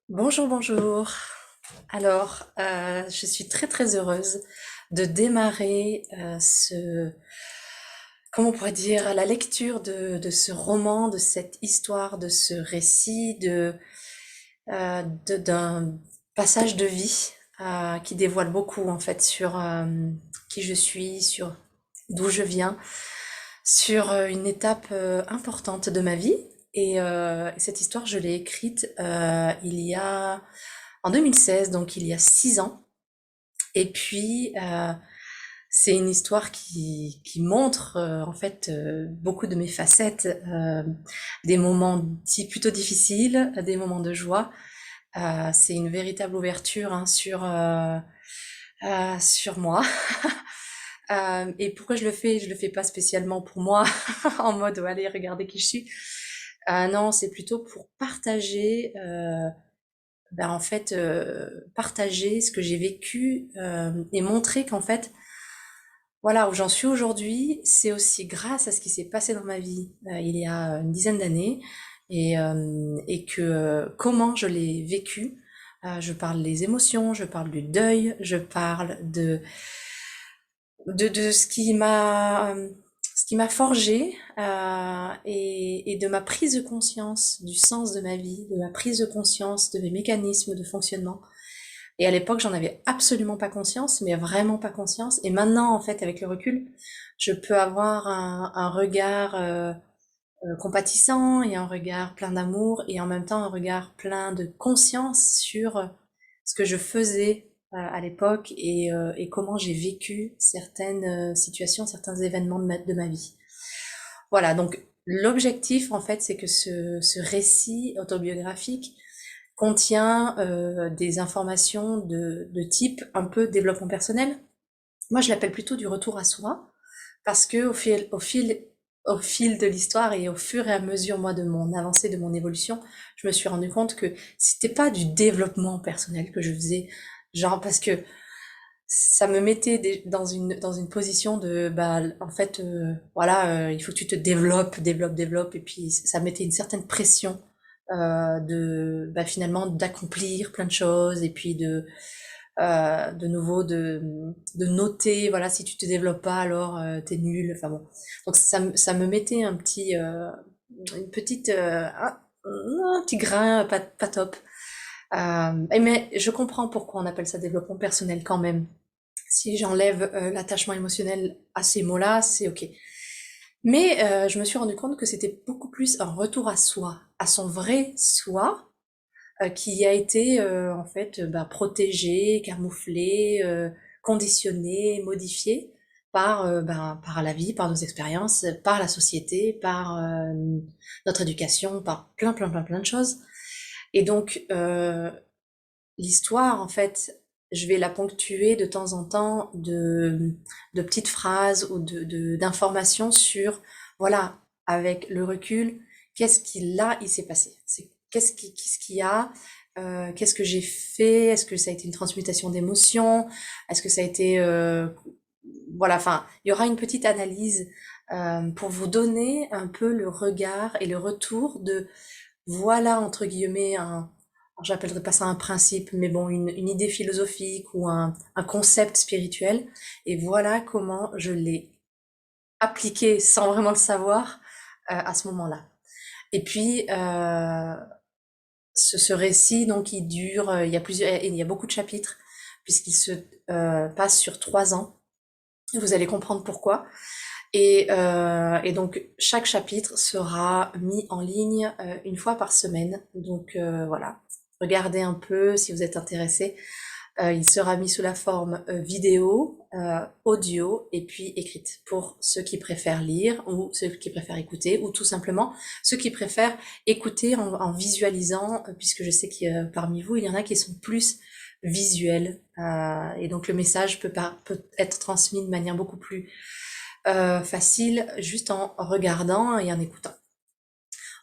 Bonjour, bonjour. Alors, je suis très très heureuse de démarrer comment on pourrait dire, la lecture de ce roman, de cette histoire, de ce récit, d'un passage de vie qui dévoile beaucoup en fait sur qui je suis, sur d'où je viens, sur une étape importante de ma vie. Et cette histoire, je l'ai écrite en 2016, donc il y a 6 ans. Et puis, c'est une histoire qui montre en fait beaucoup de mes facettes, des moments plutôt difficiles, des moments de joie. C'est une véritable ouverture hein, sur moi. Et pourquoi je le fais? Je le fais pas spécialement pour moi, en mode allez, regardez qui je suis. Non, c'est plutôt pour partager, en fait, partager ce que j'ai vécu et montrer qu'en fait, voilà, où j'en suis aujourd'hui, c'est aussi grâce à ce qui s'est passé dans ma vie il y a une dizaine d'années et que comment je l'ai vécu. Je parle des émotions, je parle du deuil, je parle de ce qui m'a forgé et de ma prise de conscience du sens de ma vie, de ma prise de conscience de mes mécanismes de fonctionnement. Et à l'époque, j'en avais absolument pas conscience, mais vraiment pas conscience. Et maintenant, en fait, avec le recul, je peux avoir un regard compatissant et un regard plein d'amour et en même temps un regard plein de conscience sur ce que je faisais à l'époque et comment j'ai vécu certaines situations, certains événements de ma vie. Voilà, donc l'objectif, en fait, c'est que ce récit autobiographique contient des informations de type un peu développement personnel. Moi, je l'appelle plutôt du retour à soi, parce que au fil de l'histoire et au fur et à mesure, moi, de mon avancée, de mon évolution, je me suis rendu compte que c'était pas du développement personnel que je faisais, genre parce que ça me mettait dans une position de, bah, en fait, voilà, il faut que tu te développes, et puis ça mettait une certaine pression bah, finalement, d'accomplir plein de choses, et puis de nouveau de noter, voilà, si tu te développes pas, alors t'es nul, enfin bon. Donc ça me mettait une petite, un petit grain pas top. Mais je comprends pourquoi on appelle ça développement personnel quand même. Si j'enlève l'attachement émotionnel à ces mots-là, c'est ok. Mais je me suis rendu compte que c'était beaucoup plus un retour à soi, à son vrai soi, qui a été en fait bah, protégé, camouflé, conditionné, modifié par la vie, par nos expériences, par la société, par notre éducation, par plein de choses. Et donc l'histoire, en fait, je vais la ponctuer de temps en temps de petites phrases ou d'informations sur, voilà, avec le recul, qu'est-ce qui là, il s'est passé. Qu'est-ce qu'il y a, qu'est-ce que j'ai fait, est-ce que ça a été une transmutation d'émotions, est-ce que ça a été, voilà, enfin, il y aura une petite analyse pour vous donner un peu le regard et le retour de, voilà, entre guillemets, alors j'appellerais pas ça un principe, mais bon, une idée philosophique ou un concept spirituel. Et voilà comment je l'ai appliqué sans vraiment le savoir à ce moment-là. Et puis, ce récit, donc, il dure, il y a beaucoup de chapitres, puisqu'il se passe sur 3 ans. Vous allez comprendre pourquoi. Et donc, chaque chapitre sera mis en ligne une fois par semaine. Donc, voilà. Regardez un peu si vous êtes intéressé. Il sera mis sous la forme vidéo, audio et puis écrite pour ceux qui préfèrent lire ou ceux qui préfèrent écouter ou tout simplement ceux qui préfèrent écouter en visualisant puisque je sais qu'il y a parmi vous, il y en a qui sont plus visuels et donc le message peut être transmis de manière beaucoup plus facile juste en regardant et en écoutant.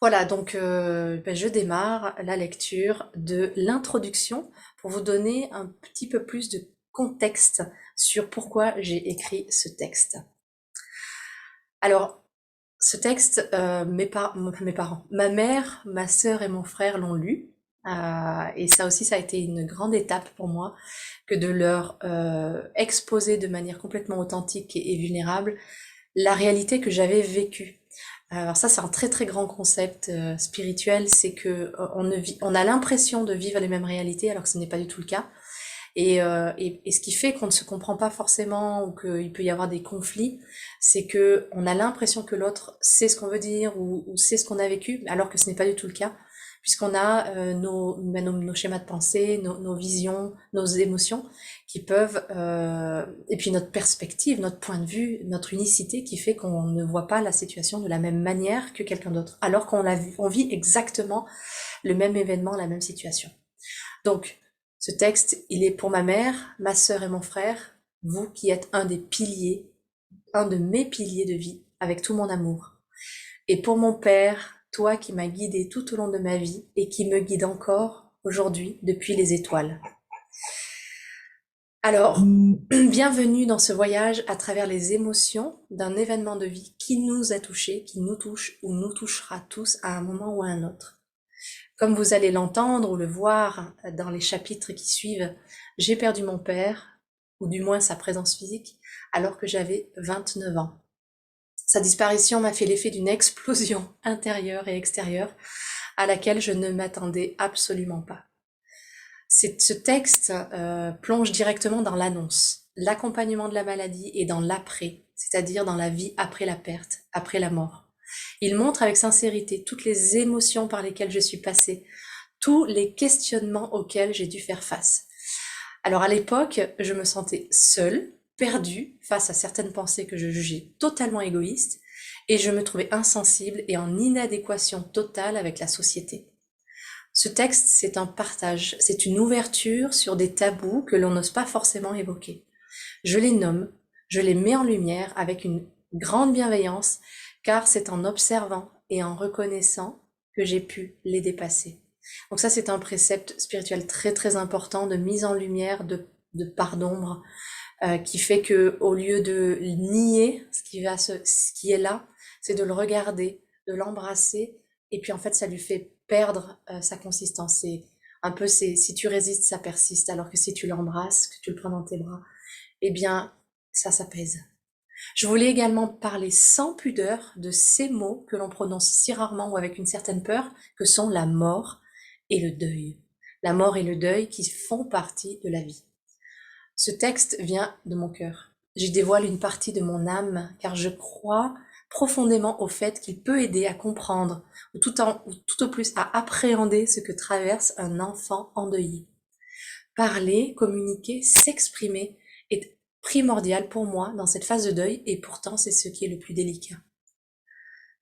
Voilà, donc je démarre la lecture de l'introduction pour vous donner un petit peu plus de contexte sur pourquoi j'ai écrit ce texte. Alors, ce texte, mes parents, ma mère, ma sœur et mon frère l'ont lu. Et ça aussi, ça a été une grande étape pour moi, que de leur exposer de manière complètement authentique et vulnérable la réalité que j'avais vécue. Alors ça, c'est un très très grand concept spirituel, c'est que on a l'impression de vivre les mêmes réalités alors que ce n'est pas du tout le cas. Et ce qui fait qu'on ne se comprend pas forcément ou qu'il peut y avoir des conflits, c'est que on a l'impression que l'autre sait ce qu'on veut dire ou sait ce qu'on a vécu, alors que ce n'est pas du tout le cas, puisqu'on a nos schémas de pensée, nos visions, nos émotions qui peuvent, et puis notre perspective, notre point de vue, notre unicité qui fait qu'on ne voit pas la situation de la même manière que quelqu'un d'autre, alors on vit exactement le même événement, la même situation. Donc, ce texte, il est pour ma mère, ma sœur et mon frère, vous qui êtes un des piliers, un de mes piliers de vie, avec tout mon amour. Et pour mon père, toi qui m'as guidé tout au long de ma vie et qui me guide encore aujourd'hui depuis les étoiles. Alors, bienvenue dans ce voyage à travers les émotions d'un événement de vie qui nous a touchés, qui nous touche ou nous touchera tous à un moment ou à un autre. Comme vous allez l'entendre ou le voir dans les chapitres qui suivent, j'ai perdu mon père, ou du moins sa présence physique, alors que j'avais 29 ans. Sa disparition m'a fait l'effet d'une explosion intérieure et extérieure à laquelle je ne m'attendais absolument pas. Ce texte plonge directement dans l'annonce, l'accompagnement de la maladie et dans l'après, c'est-à-dire dans la vie après la perte, après la mort. Il montre avec sincérité toutes les émotions par lesquelles je suis passée, tous les questionnements auxquels j'ai dû faire face. Alors à l'époque, je me sentais seule, perdue face à certaines pensées que je jugeais totalement égoïstes, et je me trouvais insensible et en inadéquation totale avec la société. Ce texte, c'est un partage, c'est une ouverture sur des tabous que l'on n'ose pas forcément évoquer. Je les nomme, je les mets en lumière avec une grande bienveillance, car c'est en observant et en reconnaissant que j'ai pu les dépasser. Donc ça, c'est un précepte spirituel très très important de mise en lumière de part d'ombre, qui fait que au lieu de nier ce qui est là, c'est de le regarder, de l'embrasser, et puis en fait, ça lui fait perdre sa consistance. C'est un peu, si tu résistes, ça persiste, alors que si tu l'embrasses, que tu le prends dans tes bras, eh bien, ça s'apaise. Je voulais également parler sans pudeur de ces mots que l'on prononce si rarement ou avec une certaine peur, que sont la mort et le deuil. La mort et le deuil qui font partie de la vie. Ce texte vient de mon cœur. J'y dévoile une partie de mon âme, car je crois profondément au fait qu'il peut aider à comprendre, ou tout au plus à appréhender ce que traverse un enfant endeuillé. Parler, communiquer, s'exprimer est primordial pour moi dans cette phase de deuil, et pourtant c'est ce qui est le plus délicat.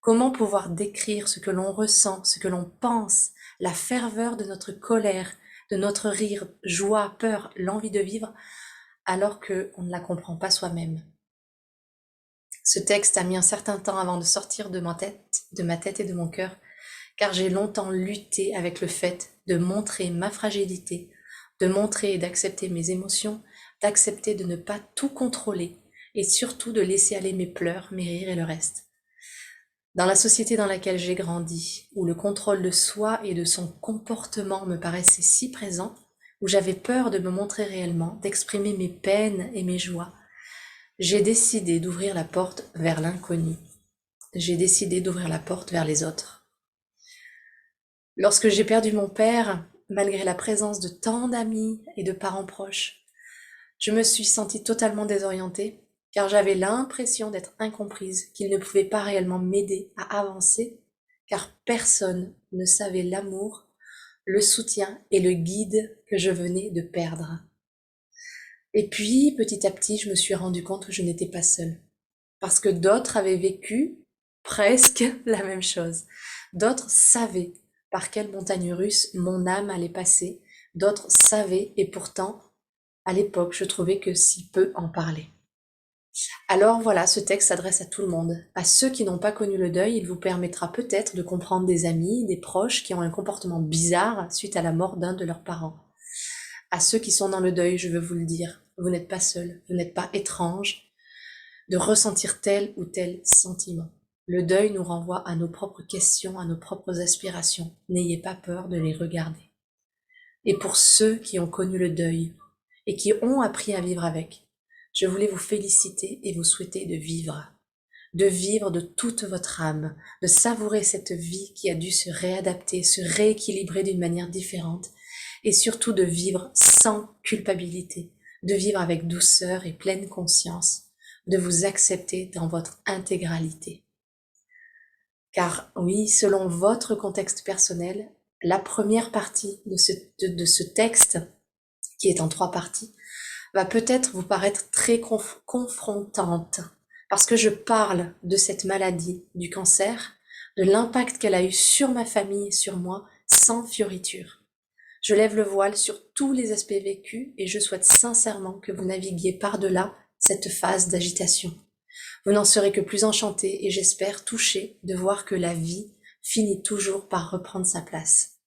Comment pouvoir décrire ce que l'on ressent, ce que l'on pense, la ferveur de notre colère, de notre rire, joie, peur, l'envie de vivre, alors qu'on ne la comprend pas soi-même. Ce texte a mis un certain temps avant de sortir de ma tête et de mon cœur, car j'ai longtemps lutté avec le fait de montrer ma fragilité, de montrer et d'accepter mes émotions, d'accepter de ne pas tout contrôler, et surtout de laisser aller mes pleurs, mes rires et le reste. Dans la société dans laquelle j'ai grandi, où le contrôle de soi et de son comportement me paraissait si présent, où j'avais peur de me montrer réellement, d'exprimer mes peines et mes joies, j'ai décidé d'ouvrir la porte vers l'inconnu. J'ai décidé d'ouvrir la porte vers les autres. Lorsque j'ai perdu mon père, malgré la présence de tant d'amis et de parents proches, je me suis sentie totalement désorientée, car j'avais l'impression d'être incomprise, qu'ils ne pouvaient pas réellement m'aider à avancer, car personne ne savait l'amour, le soutien et le guide que je venais de perdre. Et puis, petit à petit, je me suis rendu compte que je n'étais pas seule, parce que d'autres avaient vécu presque la même chose. D'autres savaient par quelle montagne russe mon âme allait passer, d'autres savaient, et pourtant, à l'époque, je trouvais que si peu en parlaient. Alors voilà, ce texte s'adresse à tout le monde. À ceux qui n'ont pas connu le deuil, il vous permettra peut-être de comprendre des amis, des proches qui ont un comportement bizarre suite à la mort d'un de leurs parents. À ceux qui sont dans le deuil, je veux vous le dire, vous n'êtes pas seuls, vous n'êtes pas étranges de ressentir tel ou tel sentiment. Le deuil nous renvoie à nos propres questions, à nos propres aspirations. N'ayez pas peur de les regarder. et pour ceux qui ont connu le deuil et qui ont appris à vivre avec. Je voulais vous féliciter et vous souhaiter de vivre de toute votre âme, de savourer cette vie qui a dû se réadapter, se rééquilibrer d'une manière différente, et surtout de vivre sans culpabilité, de vivre avec douceur et pleine conscience, de vous accepter dans votre intégralité. Car oui, selon votre contexte personnel, la première partie de ce texte, qui est en 3 parties, va peut-être vous paraître très confrontante, parce que je parle de cette maladie, du cancer, de l'impact qu'elle a eu sur ma famille et sur moi, sans fioriture. Je lève le voile sur tous les aspects vécus et je souhaite sincèrement que vous naviguiez par-delà cette phase d'agitation. Vous n'en serez que plus enchanté et j'espère touché de voir que la vie finit toujours par reprendre sa place.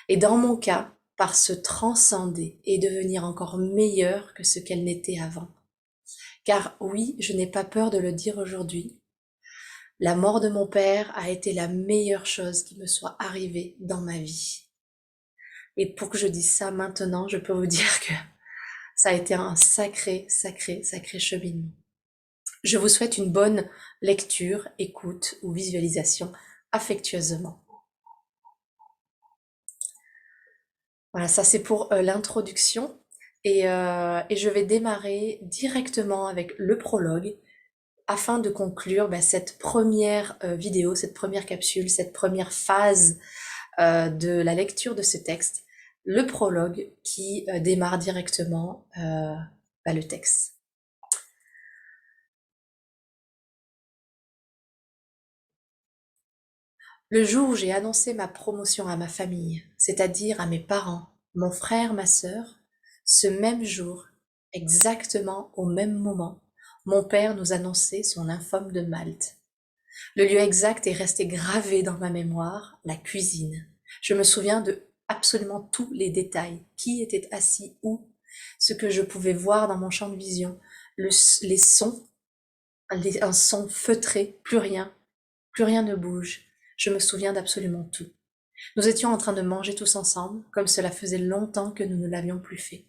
Et dans mon cas, par se transcender et devenir encore meilleure que ce qu'elle n'était avant. Car oui, je n'ai pas peur de le dire aujourd'hui, la mort de mon père a été la meilleure chose qui me soit arrivée dans ma vie. Et pour que je dise ça maintenant, je peux vous dire que ça a été un sacré cheminement. Je vous souhaite une bonne lecture, écoute ou visualisation affectueusement. Voilà, ça c'est pour l'introduction. Et je vais démarrer directement avec le prologue afin de conclure cette première vidéo, cette première capsule, cette première phase de la lecture de ce texte, le prologue qui démarre directement le texte. Le jour où j'ai annoncé ma promotion à ma famille, c'est-à-dire à mes parents, mon frère, ma sœur, ce même jour, exactement au même moment, mon père nous annonçait son lymphome de Malte. Le lieu exact est resté gravé dans ma mémoire, la cuisine. Je me souviens de absolument tous les détails, qui était assis où, ce que je pouvais voir dans mon champ de vision, les sons, un son feutré, plus rien ne bouge. Je me souviens d'absolument tout. Nous étions en train de manger tous ensemble, comme cela faisait longtemps que nous ne l'avions plus fait.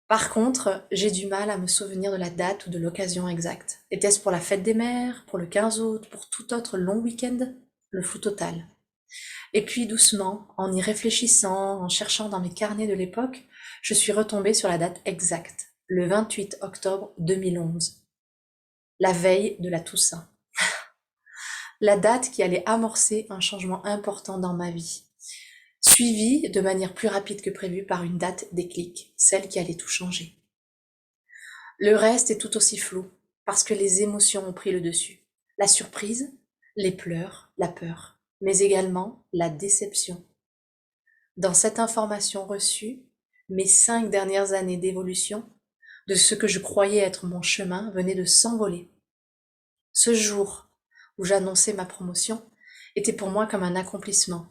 Par contre, j'ai du mal à me souvenir de la date ou de l'occasion exacte. Était-ce pour la fête des mères, pour le 15 août, pour tout autre long week-end? Le flou total. Et puis doucement, en y réfléchissant, en cherchant dans mes carnets de l'époque, je suis retombée sur la date exacte, le 28 octobre 2011, la veille de la Toussaint. La date qui allait amorcer un changement important dans ma vie, suivie de manière plus rapide que prévu par une date déclic, celle qui allait tout changer. Le reste est tout aussi flou, parce que les émotions ont pris le dessus. La surprise, les pleurs, la peur, mais également la déception. Dans cette information reçue, mes 5 dernières années d'évolution, de ce que je croyais être mon chemin, venaient de s'envoler. Ce jour où j'annonçais ma promotion était pour moi comme un accomplissement.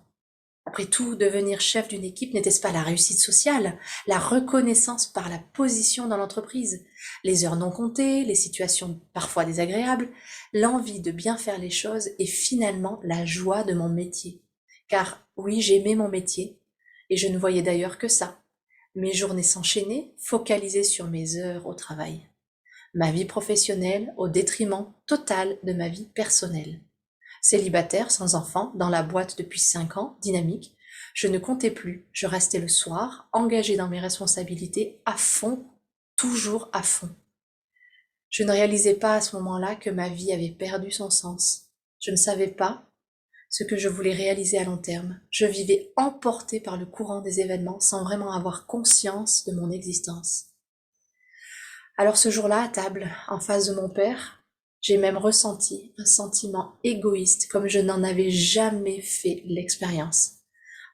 Après tout, devenir chef d'une équipe n'était-ce pas la réussite sociale, la reconnaissance par la position dans l'entreprise, les heures non comptées, les situations parfois désagréables, l'envie de bien faire les choses et finalement la joie de mon métier. Car oui, j'aimais mon métier et je ne voyais d'ailleurs que ça. Mes journées s'enchaînaient, focalisées sur mes heures au travail. Ma vie professionnelle au détriment total de ma vie personnelle. Célibataire, sans enfant, dans la boîte depuis 5 ans, dynamique, je ne comptais plus, je restais le soir, engagée dans mes responsabilités, à fond, toujours à fond. Je ne réalisais pas à ce moment-là que ma vie avait perdu son sens. Je ne savais pas ce que je voulais réaliser à long terme. Je vivais emportée par le courant des événements sans vraiment avoir conscience de mon existence. Alors ce jour-là, à table, en face de mon père, j'ai même ressenti un sentiment égoïste comme je n'en avais jamais fait l'expérience.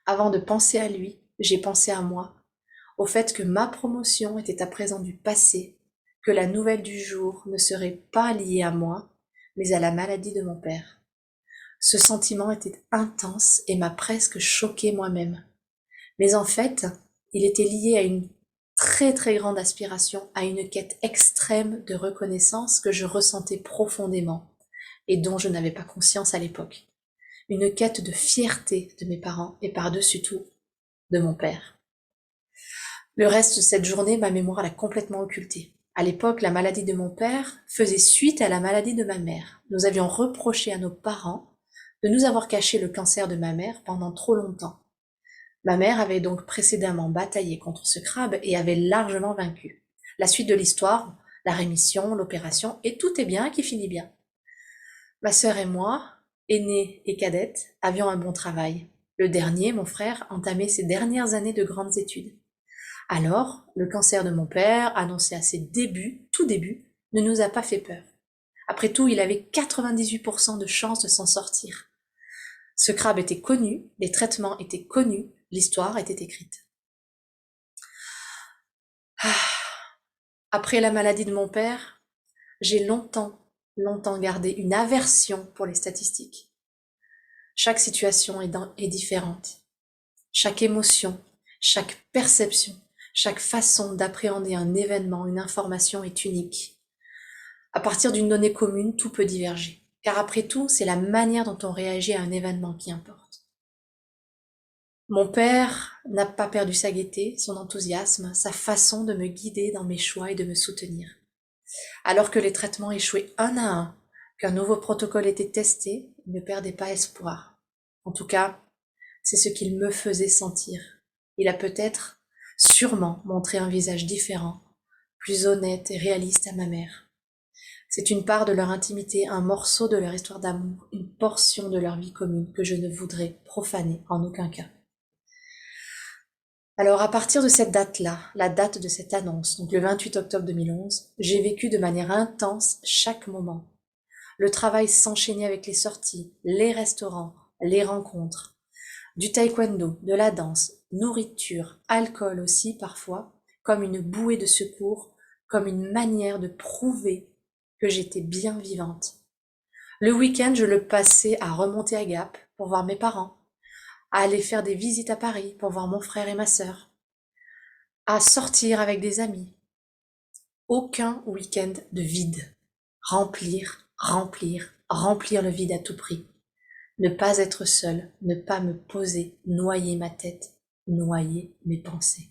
Avant de penser à lui, j'ai pensé à moi, au fait que ma promotion était à présent du passé, que la nouvelle du jour ne serait pas liée à moi, mais à la maladie de mon père. Ce sentiment était intense et m'a presque choquée moi-même. Mais en fait, il était lié à une très grande aspiration, à une quête extrême de reconnaissance que je ressentais profondément et dont je n'avais pas conscience à l'époque. Une quête de fierté de mes parents et par-dessus tout de mon père. Le reste de cette journée, ma mémoire l'a complètement occultée. À l'époque, la maladie de mon père faisait suite à la maladie de ma mère. Nous avions reproché à nos parents de nous avoir caché le cancer de ma mère pendant trop longtemps. Ma mère avait donc précédemment bataillé contre ce crabe et avait largement vaincu. La suite de l'histoire, la rémission, l'opération, et tout est bien qui finit bien. Ma sœur et moi, aînée et cadette, avions un bon travail. Le dernier, mon frère, entamait ses dernières années de grandes études. Alors, le cancer de mon père, annoncé à ses débuts, tout début, ne nous a pas fait peur. Après tout, il avait 98% de chances de s'en sortir. Ce crabe était connu, les traitements étaient connus, l'histoire était écrite. Après la maladie de mon père, j'ai longtemps gardé une aversion pour les statistiques. Chaque situation est différente. Chaque émotion, chaque perception, chaque façon d'appréhender un événement, une information est unique. À partir d'une donnée commune, tout peut diverger. Car après tout, c'est la manière dont on réagit à un événement qui importe. Mon père n'a pas perdu sa gaieté, son enthousiasme, sa façon de me guider dans mes choix et de me soutenir. Alors que les traitements échouaient un à un, qu'un nouveau protocole était testé, il ne perdait pas espoir. En tout cas, c'est ce qu'il me faisait sentir. Il a peut-être, sûrement, montré un visage différent, plus honnête et réaliste à ma mère. C'est une part de leur intimité, un morceau de leur histoire d'amour, une portion de leur vie commune que je ne voudrais profaner en aucun cas. Alors à partir de cette date-là, la date de cette annonce, donc le 28 octobre 2011, j'ai vécu de manière intense chaque moment. Le travail s'enchaînait avec les sorties, les restaurants, les rencontres, du taekwondo, de la danse, nourriture, alcool aussi parfois, comme une bouée de secours, comme une manière de prouver que j'étais bien vivante. Le week-end, je le passais à remonter à Gap pour voir mes parents, à aller faire des visites à Paris pour voir mon frère et ma sœur, à sortir avec des amis. Aucun week-end de vide. Remplir, remplir, remplir le vide à tout prix. Ne pas être seul, ne pas me poser, noyer ma tête, noyer mes pensées.